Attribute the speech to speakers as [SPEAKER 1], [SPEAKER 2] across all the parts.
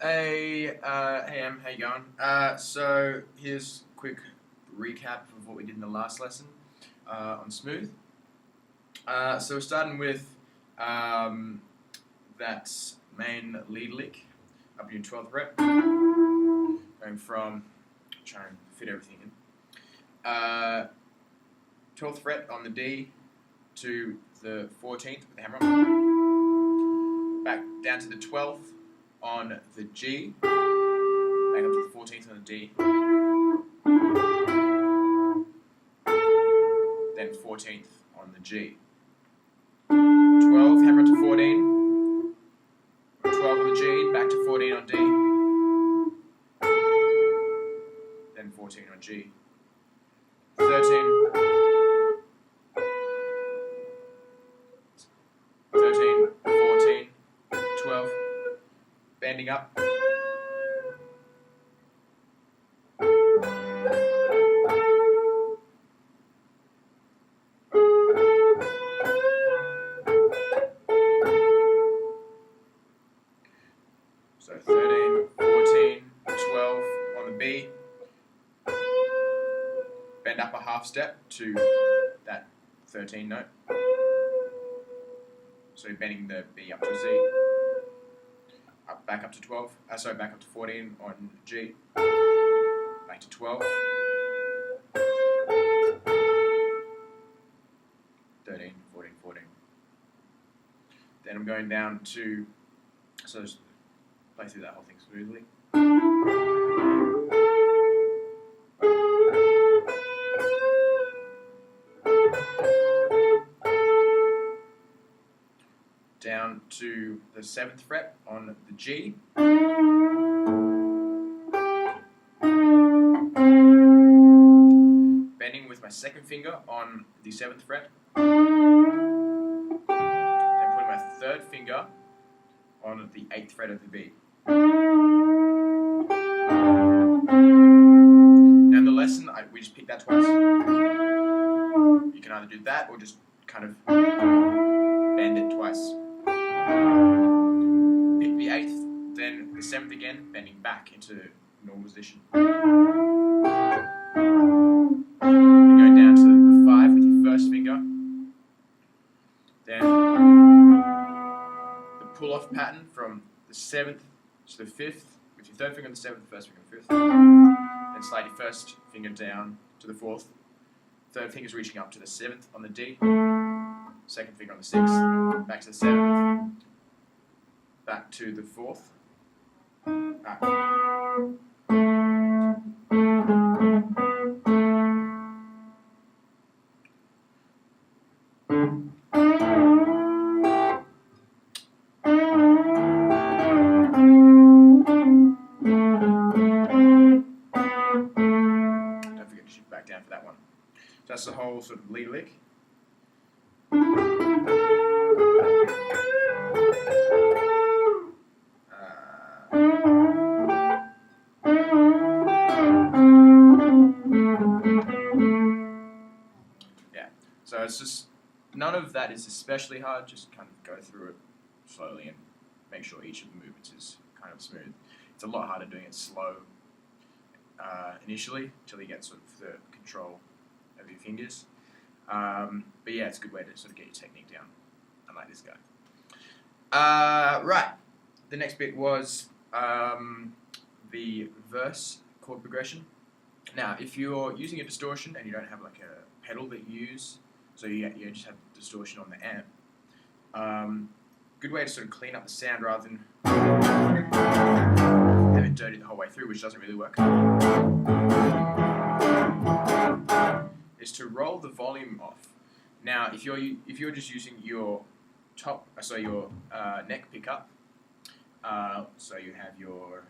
[SPEAKER 1] Hey Em, how you going? So here's a quick recap of what we did in the last lesson on smooth. So we're starting with that main lead lick up in your 12th fret, going from trying to fit everything in. 12th fret on the D to the 14th with the hammer on. Back down to the 12th on the G, back up to the 14th on the D, then 14th on the G. 12, hammer to 14, 12 on the G, back to 14 on D, then 14 on G. 13, 14, 12, bending up. So 13, 14, 12 on the B, bend up a half step to that 13 note. So you're bending the B up to Z, back up to 12, back up to 14 on G, back to 12, 13, 14, 14. Then I'm going down to, so just play through that whole thing smoothly. Down to the 7th fret on the G. Bending with my second finger on the 7th fret. Then putting my third finger on the 8th fret of the B. Now in the lesson, we just pick that twice. You can either do that or just kind of bend it twice. Pick the 8th, then the 7th again, bending back into normal position. Then go down to the 5 with your first finger. Then the pull-off pattern from the 7th to the 5th with your third finger on the 7th, first finger on the 5th. Then slide your first finger down to the 4th. Third finger's reaching up to the 7th on the D. Second finger on the 6th, back to the 7th, back to the 4th, back. Don't forget to shift back down for that one. So that's the whole sort of lead lick. So it's just, none of that is especially hard, just kind of go through it slowly and make sure each of the movements is kind of smooth. It's a lot harder doing it slow initially, until you get sort of the control of your fingers. But yeah, it's a good way to sort of get your technique down, unlike this guy. Right, the next bit was the verse chord progression. Now, if you're using a distortion and you don't have like a pedal that you use, so you just have distortion on the amp. Good way to sort of clean up the sound rather than have it dirty the whole way through, which doesn't really work, is to roll the volume off. Now, if you're just using your top, your neck pickup, so you have your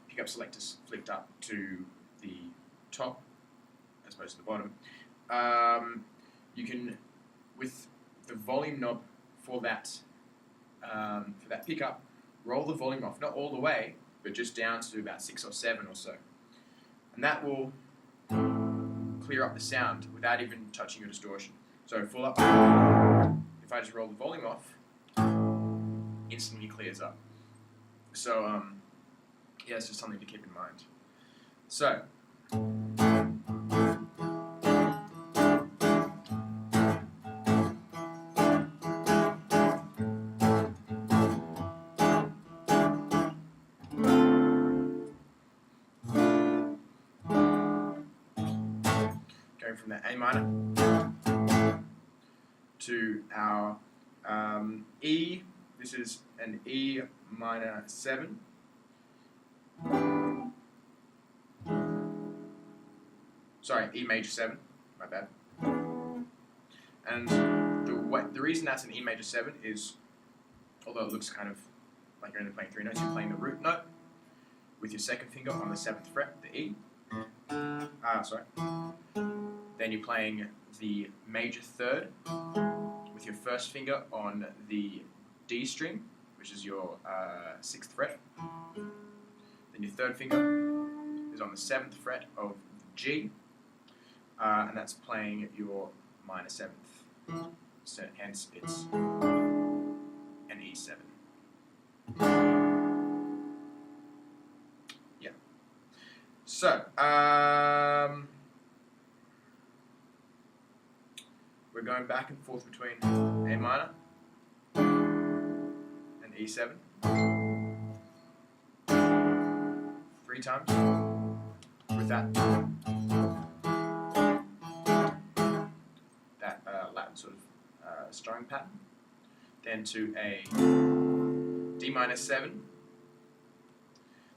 [SPEAKER 1] pickup selectors flicked up to the top as opposed to the bottom. You can, with the volume knob for that pickup, roll the volume off, not all the way, but just down to about 6 or 7 or so, and that will clear up the sound without even touching your distortion. So full up. If I just roll the volume off, instantly clears up. So yeah, it's just something to keep in mind. So going from the A minor to our E. This is an E minor 7. Sorry, E major 7. My bad. And the reason that's an E major 7 is, although it looks kind of like you're only playing 3 notes, you're playing the root note with your second finger on the 7th fret, the E. Then you're playing the major 3rd with your first finger on the D string, which is your 6th fret. Then your 3rd finger is on the 7th fret of G, and that's playing your minor 7th. So hence it's an E7. Yeah. So we're going back and forth between A minor and E7 3 times with that Latin sort of strumming pattern. Then to a D minor 7.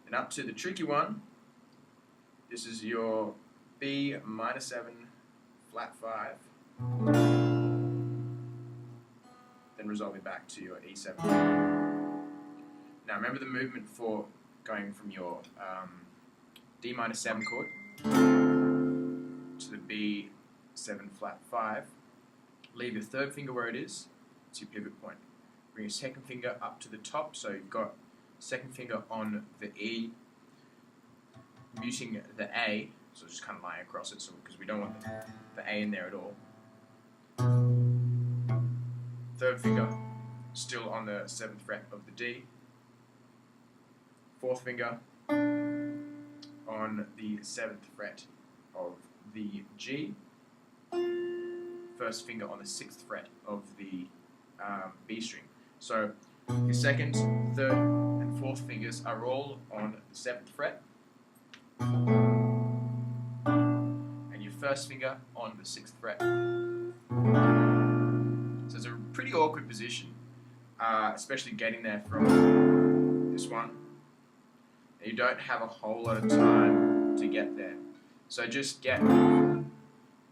[SPEAKER 1] Then up to the tricky one. This is your B minor 7 flat 5. Then resolving back to your E7. Now remember the movement for going from your D minor 7 chord to the B7 flat 5. Leave your 3rd finger where it is. It's your pivot point. Bring your 2nd finger up to the top, so you've got 2nd finger on the E, muting the A, so just kind of lying across it, so because we don't want the A in there at all. 3rd finger still on the 7th fret of the D. 4th finger on the 7th fret of the G. 1st finger on the 6th fret of the B string. So your 2nd, 3rd, and 4th fingers are all on the 7th fret, and your 1st finger on the 6th fret. So it's a pretty awkward position, especially getting there from this one. And you don't have a whole lot of time to get there. So just get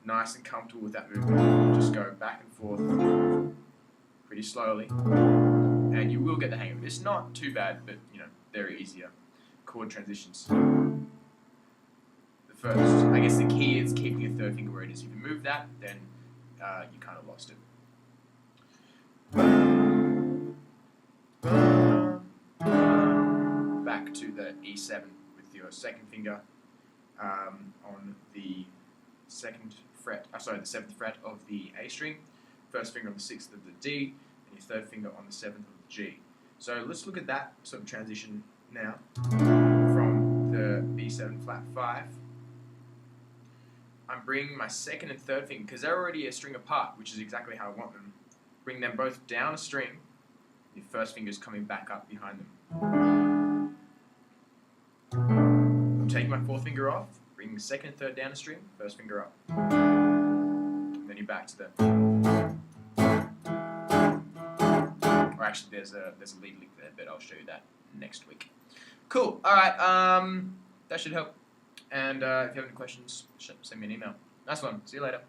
[SPEAKER 1] nice and comfortable with that movement. Just go back and forth pretty slowly, and you will get the hang of it. It's not too bad, but they're easier chord transitions. The first, I guess the key is keeping your 3rd finger where it is. If you move that, then you kind of lost it. Back to the E7 with your 2nd finger on the 2nd fret, the 7th fret of the A string, 1st finger on the 6th of the D, and your 3rd finger on the 7th of the G. So let's look at that sort of transition now from the B7 flat 5. I'm bringing my 2nd and 3rd finger, because they're already a string apart, which is exactly how I want them. Bring them both down a string, your 1st finger is coming back up behind them. I'm taking my 4th finger off, bringing 2nd and 3rd down a string, 1st finger up. And then you're back to the... Or actually, there's a lead lick there, but I'll show you that next week. Cool. Alright, that should help. And if you have any questions, send me an email. Nice one. See you later.